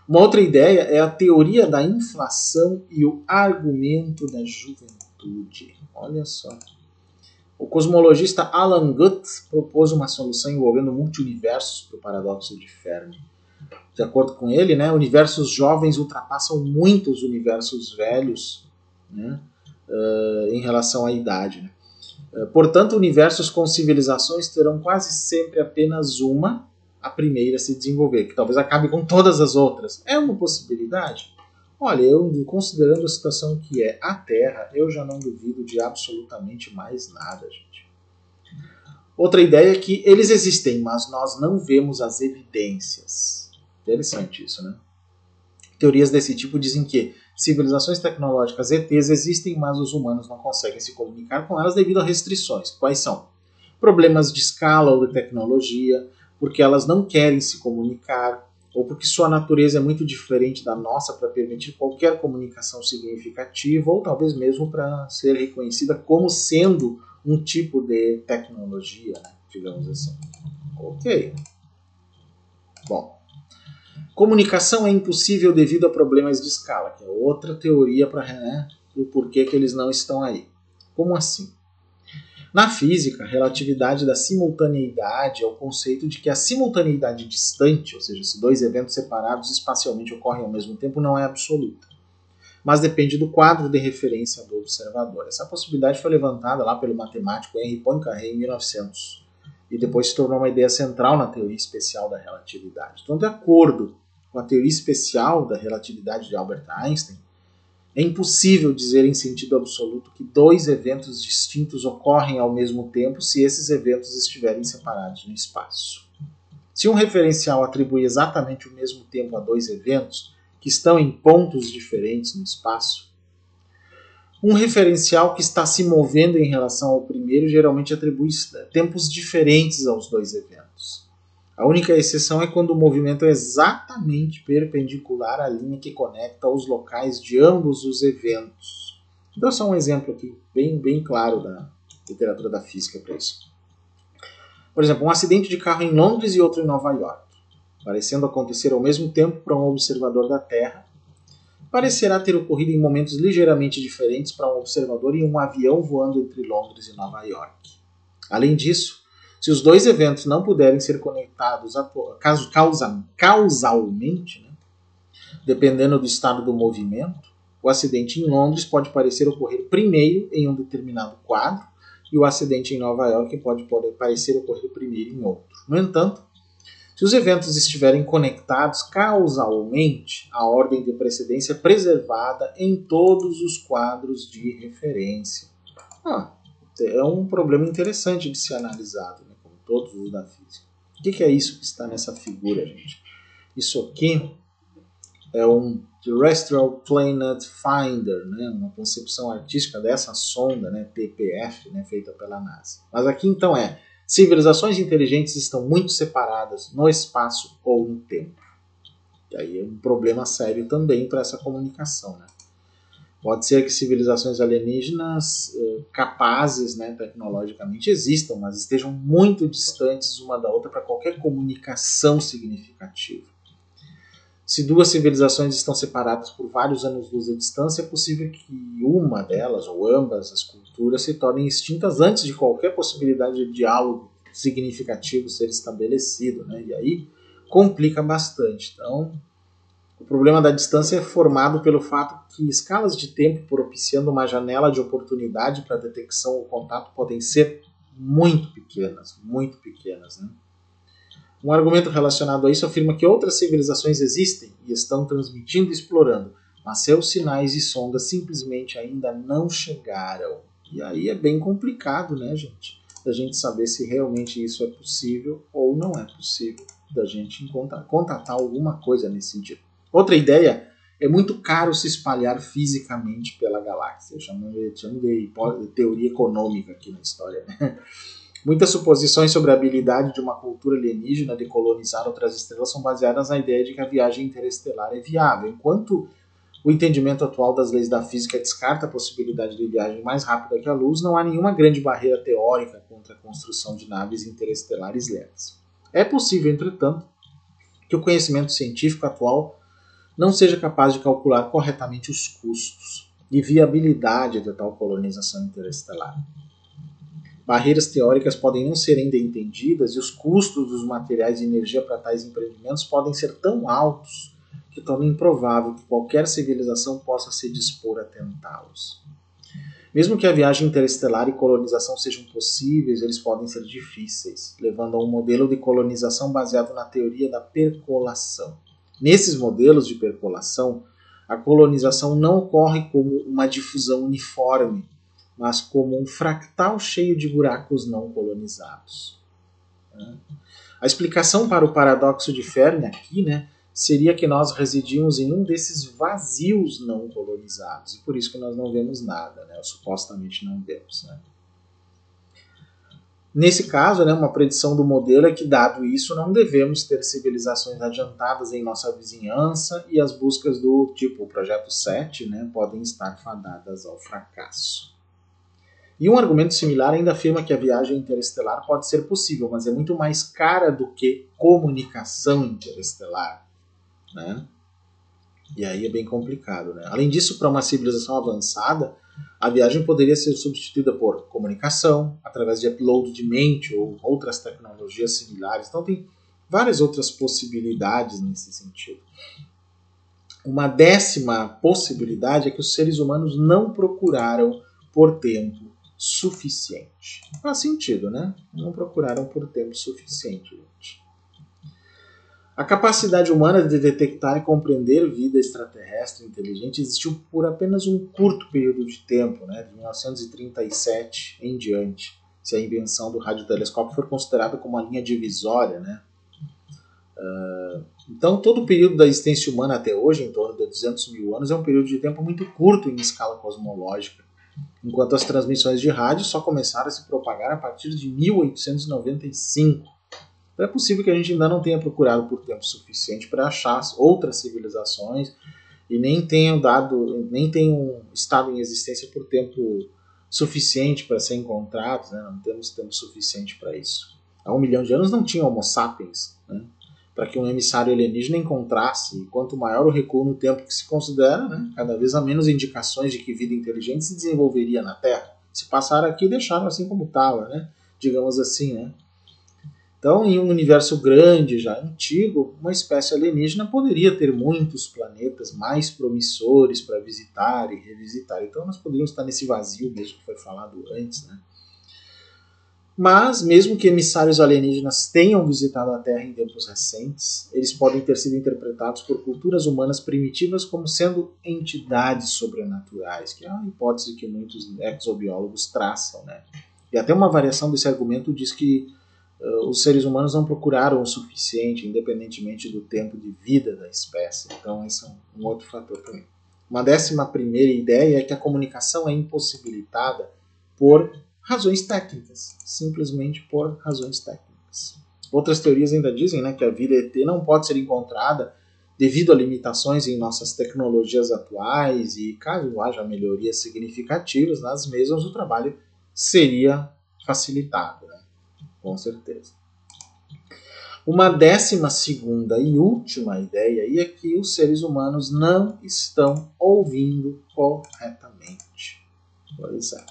Speaker 1: Uma outra ideia é a teoria da inflação e o argumento da juventude. Olha só. O cosmologista Alan Guth propôs uma solução envolvendo multiuniversos para o paradoxo de Fermi. De acordo com ele, né, universos jovens ultrapassam muito os universos velhos, né, em relação à idade, né? Portanto, universos com civilizações terão quase sempre apenas uma, a primeira a se desenvolver, que talvez acabe com todas as outras. É uma possibilidade? Olha, eu considerando a situação que é a Terra, eu já não duvido de absolutamente mais nada, gente. Outra ideia é que eles existem, mas nós não vemos as evidências. Interessante isso, né? Teorias desse tipo dizem que civilizações tecnológicas ETs existem, mas os humanos não conseguem se comunicar com elas devido a restrições. Quais são? Problemas de escala ou de tecnologia, porque elas não querem se comunicar, ou porque sua natureza é muito diferente da nossa para permitir qualquer comunicação significativa, ou talvez mesmo para ser reconhecida como sendo um tipo de tecnologia, né? Digamos assim. Ok. Bom. Comunicação é impossível devido a problemas de escala, que é outra teoria para, né, do porquê que eles não estão aí. Como assim? Na física, a relatividade da simultaneidade é o conceito de que a simultaneidade distante, ou seja, se dois eventos separados espacialmente ocorrem ao mesmo tempo, não é absoluta, mas depende do quadro de referência do observador. Essa possibilidade foi levantada lá pelo matemático Henri Poincaré em 1900 e depois se tornou uma ideia central na teoria especial da relatividade. Então, de acordo com a teoria especial da relatividade de Albert Einstein, é impossível dizer em sentido absoluto que dois eventos distintos ocorrem ao mesmo tempo se esses eventos estiverem separados no espaço. Se um referencial atribui exatamente o mesmo tempo a dois eventos que estão em pontos diferentes no espaço, um referencial que está se movendo em relação ao primeiro geralmente atribui tempos diferentes aos dois eventos. A única exceção é quando o movimento é exatamente perpendicular à linha que conecta os locais de ambos os eventos. Então, só um exemplo aqui bem claro da literatura da física para isso. Por exemplo, um acidente de carro em Londres e outro em Nova York. parecendo acontecer ao mesmo tempo para um observador da Terra, parecerá ter ocorrido em momentos ligeiramente diferentes para um observador em um avião voando entre Londres e Nova York. Além disso, se os dois eventos não puderem ser conectados causalmente, né, dependendo do estado do movimento, o acidente em Londres pode parecer ocorrer primeiro em um determinado quadro e o acidente em Nova York pode parecer ocorrer primeiro em outro. No entanto, se os eventos estiverem conectados causalmente, a ordem de precedência é preservada em todos os quadros de referência. É um problema interessante de ser analisado, né, como todos os da física. O que é isso que está nessa figura, gente? Isso aqui é um Terrestrial Planet Finder, né, uma concepção artística dessa sonda, né, TPF, né, feita pela NASA. Mas aqui então civilizações inteligentes estão muito separadas no espaço ou no tempo. E aí é um problema sério também para essa comunicação, né? Pode ser que civilizações alienígenas capazes, né, tecnologicamente existam, mas estejam muito distantes uma da outra para qualquer comunicação significativa. Se duas civilizações estão separadas por vários anos-luz de distância, é possível que uma delas, ou ambas as culturas, se tornem extintas antes de qualquer possibilidade de diálogo significativo ser estabelecido, né? E aí complica bastante. Então, o problema da distância é formado pelo fato que escalas de tempo propiciando uma janela de oportunidade para detecção ou contato podem ser muito pequenas, né? Um argumento relacionado a isso afirma que outras civilizações existem e estão transmitindo e explorando, mas seus sinais e sondas simplesmente ainda não chegaram. E aí é bem complicado, né, gente? Da gente saber se realmente isso é possível ou não é possível da gente contatar alguma coisa nesse sentido. Outra ideia é muito caro se espalhar fisicamente pela galáxia. Eu chamo de teoria econômica aqui na história, né? Muitas suposições sobre a habilidade de uma cultura alienígena de colonizar outras estrelas são baseadas na ideia de que a viagem interestelar é viável. Enquanto o entendimento atual das leis da física descarta a possibilidade de viagem mais rápida que a luz, não há nenhuma grande barreira teórica contra a construção de naves interestelares lentas. É possível, entretanto, que o conhecimento científico atual não seja capaz de calcular corretamente os custos e viabilidade de tal colonização interestelar. Barreiras teóricas podem não ser ainda entendidas e os custos dos materiais e energia para tais empreendimentos podem ser tão altos que torna improvável que qualquer civilização possa se dispor a tentá-los. Mesmo que a viagem interestelar e colonização sejam possíveis, eles podem ser difíceis, levando a um modelo de colonização baseado na teoria da percolação. Nesses modelos de percolação, a colonização não ocorre como uma difusão uniforme, mas como um fractal cheio de buracos não colonizados. A explicação para o paradoxo de Fermi aqui, né, seria que nós residimos em um desses vazios não colonizados, e por isso que nós não vemos nada, né, ou supostamente não vemos. Né. Nesse caso, né, uma predição do modelo é que, dado isso, não devemos ter civilizações adiantadas em nossa vizinhança e as buscas do tipo o Projeto 7, né, podem estar fadadas ao fracasso. E um argumento similar ainda afirma que a viagem interestelar pode ser possível, mas é muito mais cara do que comunicação interestelar. Né? E aí é bem complicado. Né? Além disso, para uma civilização avançada, a viagem poderia ser substituída por comunicação, através de upload de mente ou outras tecnologias similares. Então tem várias outras possibilidades nesse sentido. Uma décima possibilidade é que os seres humanos não procuraram por tempo suficiente. Faz sentido, né? Não procuraram por tempo suficiente, gente. A capacidade humana de detectar e compreender vida extraterrestre inteligente existiu por apenas um curto período de tempo, né? De 1937 em diante, se a invenção do radiotelescópio for considerada como uma linha divisória, né? Então, todo o período da existência humana até hoje, em torno de 200 mil anos, é um período de tempo muito curto em escala cosmológica, enquanto as transmissões de rádio só começaram a se propagar a partir de 1895. Então é possível que a gente ainda não tenha procurado por tempo suficiente para achar outras civilizações e nem tenham estado em existência por tempo suficiente para ser encontrados, né? Não temos tempo suficiente para isso. Há 1 milhão de anos não tinha Homo sapiens, né? para que um emissário alienígena encontrasse, e quanto maior o recuo no tempo que se considera, né, cada vez há menos indicações de que vida inteligente se desenvolveria na Terra. Se passaram aqui, deixaram assim como estava, né? Digamos assim, né? Então, em um universo grande, já antigo, uma espécie alienígena poderia ter muitos planetas mais promissores para visitar e revisitar. Então, nós poderíamos estar nesse vazio mesmo que foi falado antes, né? Mas, mesmo que emissários alienígenas tenham visitado a Terra em tempos recentes, eles podem ter sido interpretados por culturas humanas primitivas como sendo entidades sobrenaturais, que é uma hipótese que muitos exobiólogos traçam, né? E até uma variação desse argumento diz que os seres humanos não procuraram o suficiente, independentemente do tempo de vida da espécie. Então, esse é um outro fator também. Uma 11ª ideia é que a comunicação é impossibilitada por razões técnicas, simplesmente por razões técnicas. Outras teorias ainda dizem, né, que a vida ET não pode ser encontrada devido a limitações em nossas tecnologias atuais e, caso haja melhorias significativas nas mesmas, o trabalho seria facilitado, né? Com certeza. Uma 12ª e última ideia aí é que os seres humanos não estão ouvindo corretamente. Pois é.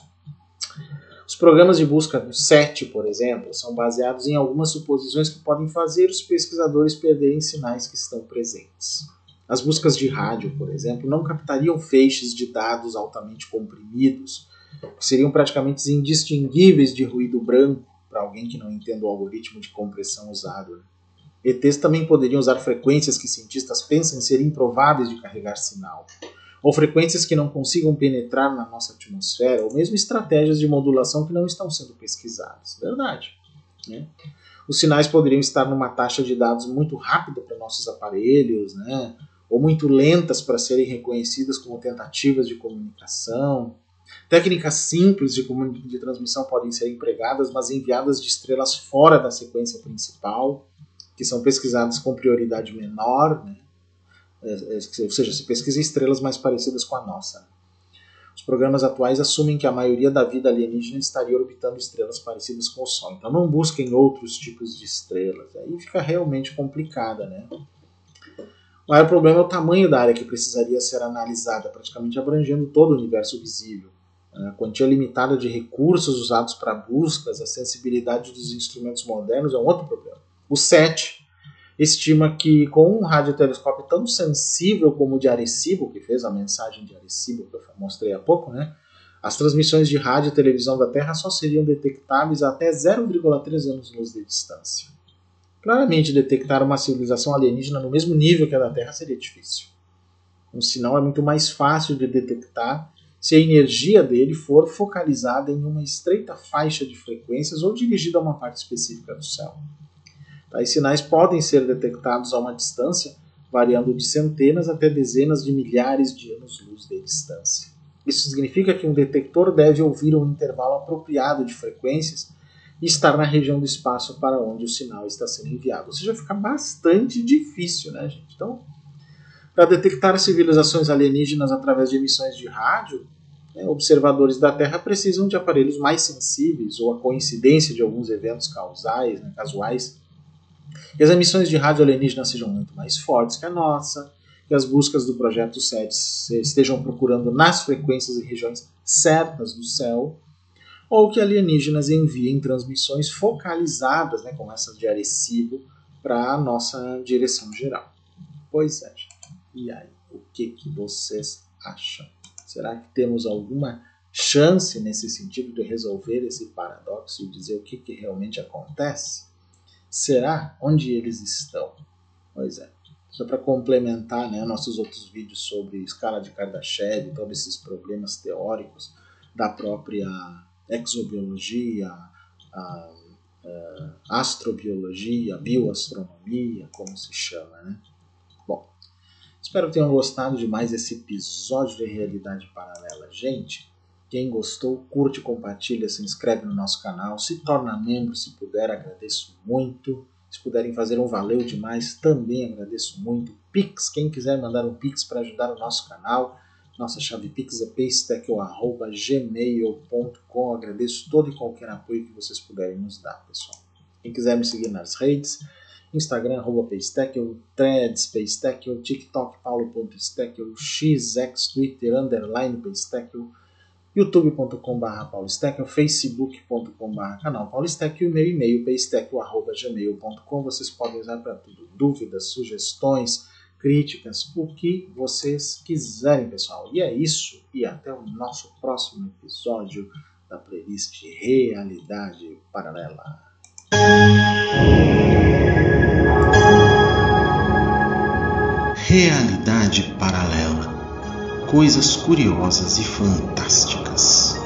Speaker 1: Os programas de busca do SETI, por exemplo, são baseados em algumas suposições que podem fazer os pesquisadores perderem sinais que estão presentes. As buscas de rádio, por exemplo, não captariam feixes de dados altamente comprimidos, que seriam praticamente indistinguíveis de ruído branco para alguém que não entenda o algoritmo de compressão usado. ETs também poderiam usar frequências que cientistas pensam ser improváveis de carregar sinal, ou frequências que não consigam penetrar na nossa atmosfera, ou mesmo estratégias de modulação que não estão sendo pesquisadas. Verdade, né? Os sinais poderiam estar numa taxa de dados muito rápida para nossos aparelhos, né? Ou muito lentas para serem reconhecidas como tentativas de comunicação. Técnicas simples de transmissão podem ser empregadas, mas enviadas de estrelas fora da sequência principal, que são pesquisadas com prioridade menor, né? Ou seja, se pesquisa estrelas mais parecidas com a nossa. Os programas atuais assumem que a maioria da vida alienígena estaria orbitando estrelas parecidas com o Sol. Então não busquem outros tipos de estrelas. Aí fica realmente complicada, né? O maior problema é o tamanho da área que precisaria ser analisada, praticamente abrangendo todo o universo visível. A quantia limitada de recursos usados para buscas, a sensibilidade dos instrumentos modernos é um outro problema. O SETI estima que com um radiotelescópio tão sensível como o de Arecibo, que fez a mensagem de Arecibo que eu mostrei há pouco, né, as transmissões de rádio e televisão da Terra só seriam detectáveis até 0,3 anos-luz de distância. Claramente, detectar uma civilização alienígena no mesmo nível que a da Terra seria difícil. Um sinal é muito mais fácil de detectar se a energia dele for focalizada em uma estreita faixa de frequências ou dirigida a uma parte específica do céu. Tais sinais podem ser detectados a uma distância variando de centenas até dezenas de milhares de anos-luz de distância. Isso significa que um detector deve ouvir um intervalo apropriado de frequências e estar na região do espaço para onde o sinal está sendo enviado. Ou seja, fica bastante difícil, né, gente? Então, para detectar civilizações alienígenas através de emissões de rádio, observadores da Terra precisam de aparelhos mais sensíveis ou a coincidência de alguns eventos causais, né, casuais, que as emissões de rádio alienígena sejam muito mais fortes que a nossa, que as buscas do projeto SETI estejam procurando nas frequências e regiões certas do céu, ou que alienígenas enviem transmissões focalizadas, né, como essas de Arecibo, para a nossa direção geral. Pois é, gente. E aí, o que vocês acham? Será que temos alguma chance nesse sentido de resolver esse paradoxo e dizer o que realmente acontece? Será? Onde eles estão? Pois é. Só para complementar, né, nossos outros vídeos sobre escala de Kardashev, todos esses problemas teóricos da própria exobiologia, a astrobiologia, a bioastronomia, como se chama, né? Bom, espero que tenham gostado de mais esse episódio de Realidade Paralela. Gente, quem gostou, curte, compartilha, se inscreve no nosso canal, se torna membro se puder, agradeço muito. Se puderem fazer um valeu demais, também agradeço muito. Pix, quem quiser mandar um Pix para ajudar o nosso canal, nossa chave Pix é paystack@gmail.com. Agradeço todo e qualquer apoio que vocês puderem nos dar, pessoal. Quem quiser me seguir nas redes, Instagram, @Paystackle, Threads, Paystackle, TikTok, paulo.stackle, XX, Twitter, _Paystackle, youtube.com/paulostackle, facebook.com/canal paulostackle e meu e-mail paystackle@gmail.com. Vocês podem usar para tudo, dúvidas, sugestões, críticas, o que vocês quiserem, pessoal. E é isso, e até o nosso próximo episódio da playlist Realidade Paralela.
Speaker 2: Realidade Paralela. Coisas curiosas e fantásticas.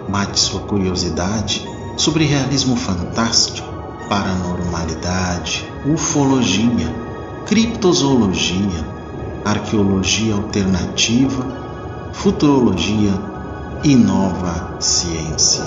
Speaker 2: Mate sua curiosidade sobre realismo fantástico, paranormalidade, ufologia, criptozoologia, arqueologia alternativa, futurologia e nova ciência.